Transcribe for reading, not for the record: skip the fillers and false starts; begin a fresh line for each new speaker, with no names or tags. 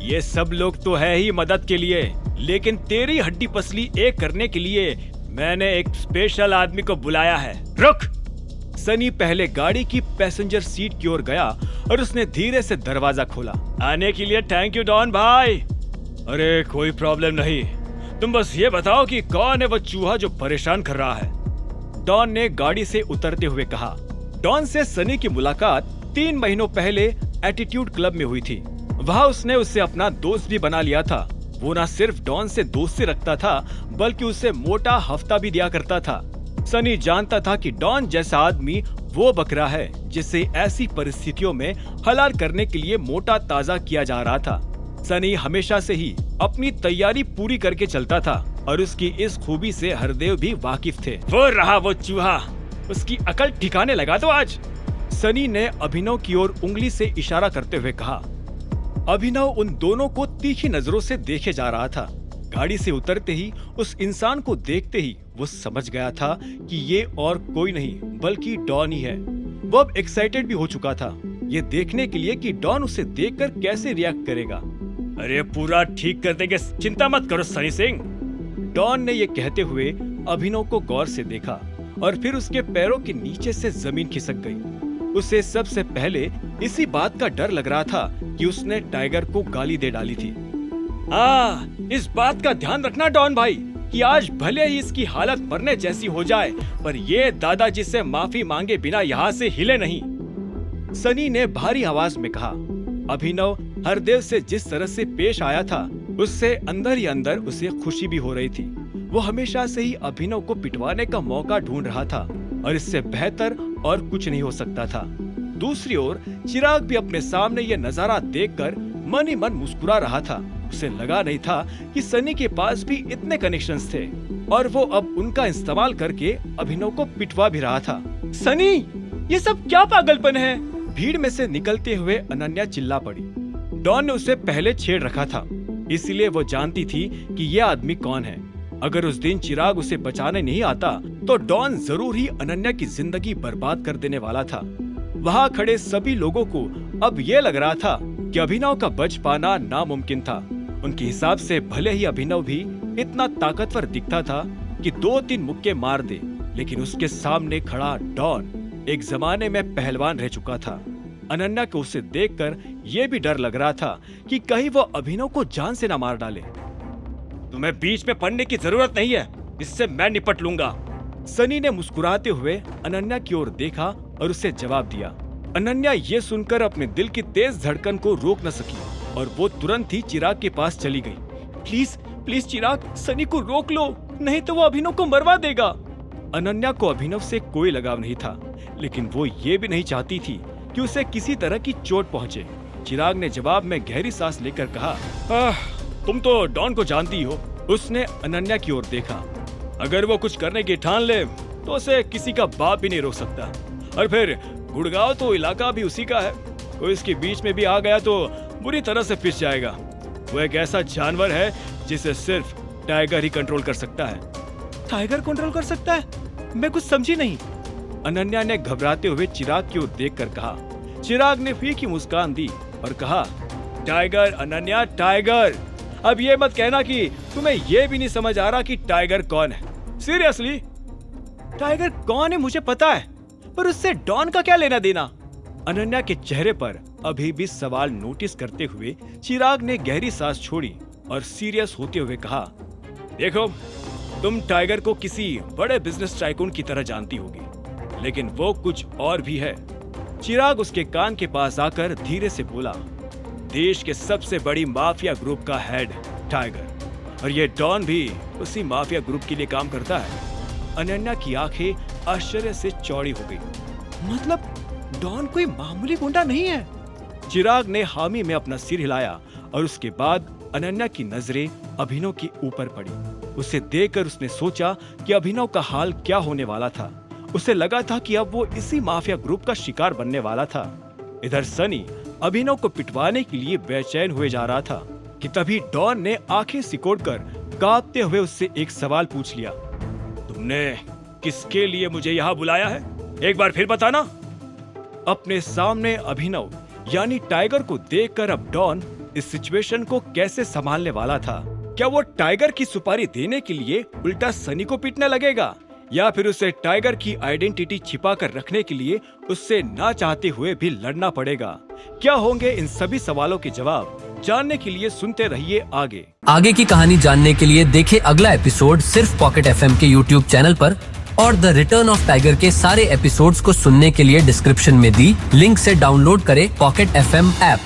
ये सब लोग तो है ही मदद के लिए, लेकिन तेरी हड्डी पसली एक करने के लिए मैंने एक स्पेशल आदमी को बुलाया है। रुक! सनी पहले गाड़ी की पैसेंजर सीट की ओर गया और उसने धीरे से दरवाजा खोला। आने के लिए थैंक यू डॉन भाई। अरे कोई प्रॉब्लम नहीं, तुम बस ये बताओ कि कौन है वो चूहा जो परेशान कर रहा है। डॉन ने गाड़ी से उतरते हुए कहा। डॉन से सनी की मुलाकात 3 महीनों पहले एटीट्यूड क्लब में हुई थी। वहाँ उसने उससे अपना दोस्त भी बना लिया था। वो न सिर्फ डॉन से दोस्ती रखता था, बल्कि उसे मोटा हफ्ता भी दिया करता था। सनी जानता था कि डॉन जैसा आदमी वो बकरा है जिसे ऐसी परिस्थितियों में हलाल करने के लिए मोटा ताजा किया जा रहा था। सनी हमेशा से ही अपनी तैयारी पूरी करके चलता था और उसकी इस खूबी से हरदेव भी वाकिफ थे। वो रहा वो चूहा, उसकी अकल ठिकाने लगा दो आज। सनी ने अभिनव की ओर उंगली से इशारा करते हुए कहा। अभिनव उन दोनों को तीखी नजरों से देखे जा रहा था। गाड़ी से उतरते ही, उस इंसान को देखते ही वो समझ गया था कि ये और कोई नहीं बल्कि डॉन ही है। वो अब एक्साइटेड भी हो चुका था, ये देखने के लिए कि डॉन उसे देखकर कैसे रिएक्ट करेगा। अरे पूरा ठीक कर देंगे, चिंता मत करो सनी सिंह। डॉन ने ये कहते हुए अभिनव को गौर से देखा और फिर उसके पैरों के नीचे से जमीन खिसक गई। उसे सबसे पहले इसी बात का डर लग रहा था कि उसने टाइगर को गाली दे डाली थी। इस बात का ध्यान रखना डॉन भाई कि आज भले ही इसकी हालत मरने जैसी हो जाए, पर ये दादाजी से माफी मांगे बिना यहाँ से हिले नहीं। सनी ने भारी आवाज में कहा। अभिनव हरदेव से जिस तरह से पेश आया था, उससे अंदर ही अंदर उसे खुशी भी हो रही थी। वो हमेशा से ही अभिनव को पिटवाने का मौका ढूंढ रहा था और इससे बेहतर और कुछ नहीं हो सकता था। दूसरी ओर चिराग भी अपने सामने ये नजारा देखकर मन ही मन मुस्कुरा रहा था। उसे लगा नहीं था कि सनी के पास भी इतने कनेक्शंस थे और वो अब उनका इस्तेमाल करके अभिनव को पिटवा भी रहा था। सनी, ये सब क्या पागलपन है? भीड़ में से निकलते हुए अनन्या चिल्ला पड़ी। डॉन ने उसे पहले छेड़ रखा था, इसलिए वो जानती थी कि ये आदमी कौन है। अगर उस दिन चिराग उसे बचाने नहीं आता तो डॉन जरूर ही अनन्या की जिंदगी बर्बाद कर देने वाला था। वहाँ खड़े सभी लोगों को अब ये लग रहा था कि अभिनव का बच पाना नामुमकिन था। उनके हिसाब से भले ही अभिनव भी इतना ताकतवर दिखता था कि 2-3 मुक्के मार दे, लेकिन उसके सामने खड़ा डॉन एक जमाने में पहलवान रह चुका था। अनन्या को उसे देखकर यह भी डर लग रहा था कि कहीं वो अभिनव को जान से न मार डाले। तुम्हें बीच में पड़ने की जरूरत नहीं है, इससे मैं निपट लूंगा। सनी ने मुस्कुराते हुए अनन्या की ओर देखा और उसे जवाब दिया। अनन्या ये सुनकर अपने दिल की तेज धड़कन को रोक न सकी और वो तुरंत ही चिराग के पास चली गई। प्लीज प्लीज चिराग, सनी को रोक लो, नहीं तो वो अभिनव को मरवा देगा। अनन्या को अभिनव से कोई लगाव नहीं था, लेकिन वो ये भी नहीं चाहती थी कि उसे किसी तरह की चोट पहुंचे। चिराग ने जवाब में गहरी सांस लेकर कहा, तुम तो डॉन को जानती हो। उसने अनन्या की ओर देखा। अगर वो कुछ करने की ठान ले तो उसे किसी का बाप भी नहीं रोक सकता, और फिर गुड़गांव तो इलाका भी उसी का है। कोई इसके बीच में भी आ गया तो बुरी तरह से पिस जाएगा। वो एक ऐसा जानवर है जिसे सिर्फ टाइगर ही कंट्रोल कर सकता है। टाइगर कंट्रोल कर सकता है? मैं कुछ समझी नहीं। अनन्या ने घबराते हुए चिराग की ओर देखकर कहा। चिराग ने फीकी मुस्कान दी और कहा, टाइगर अनन्या, टाइगर। अब ये मत कहना कि तुम्हें ये भी नहीं समझ आ रहा कि टाइगर कौन है। सीरियसली, टाइगर कौन है मुझे पता है, पर उससे डॉन का क्या लेना देना? अनन्या के चेहरे पर अभी भी सवाल नोटिस करते हुए चिराग ने गहरी सांस छोड़ी और सीरियस होते हुए कहा, देखो, तुम टाइगर को किसी बड़े बिजनेस टाइकून की तरह जानती होगी, लेकिन वो कुछ और भी है। चिराग उसके कान के पास आकर धीरे से बोला, देश के सबसे बड़ी माफिया ग्रुप का हेड टाइगर, और ये डॉन भी उसी माफिया ग्रुप के लिए काम करता है। अनन्या की आंखें आश्चर्य से चौड़ी हो गई। मतलब डॉन कोई मामूली गुंडा नहीं है? चिराग ने हामी में अपना सिर हिलाया और उसके बाद अनन्या की नजरें अभिनव के ऊपर पड़ी। उसे देखकर उसने सोचा कि अभिनव का हाल क्या होने वाला था। उसे लगा था कि अब वो इसी माफिया ग्रुप का शिकार बनने वाला था। इधर सनी अभिनव को पिटवाने के लिए बेचैन हुए जा रहा था कि तभी डॉन ने आंखें सिकोड़कर कांपते हुए उससे एक सवाल पूछ लिया, तुमने किसके लिए मुझे यहाँ बुलाया है? एक बार फिर बताना। अपने सामने अभिनव यानी टाइगर को देखकर अब डॉन इस सिचुएशन को कैसे संभालने वाला था। क्या वो टाइगर की सुपारी देने के लिए उल्टा सनी को पीटने लगेगा, या फिर उसे टाइगर की आइडेंटिटी छिपा कर रखने के लिए उससे ना चाहते हुए भी लड़ना पड़ेगा। क्या होंगे इन सभी सवालों के जवाब, जानने के लिए सुनते रहिए आगे
की कहानी जानने के लिए देखें अगला एपिसोड सिर्फ पॉकेट FM के YouTube चैनल पर, और द रिटर्न ऑफ टाइगर के सारे एपिसोड्स को सुनने के लिए डिस्क्रिप्शन में दी लिंक से डाउनलोड करें पॉकेट FM ऐप।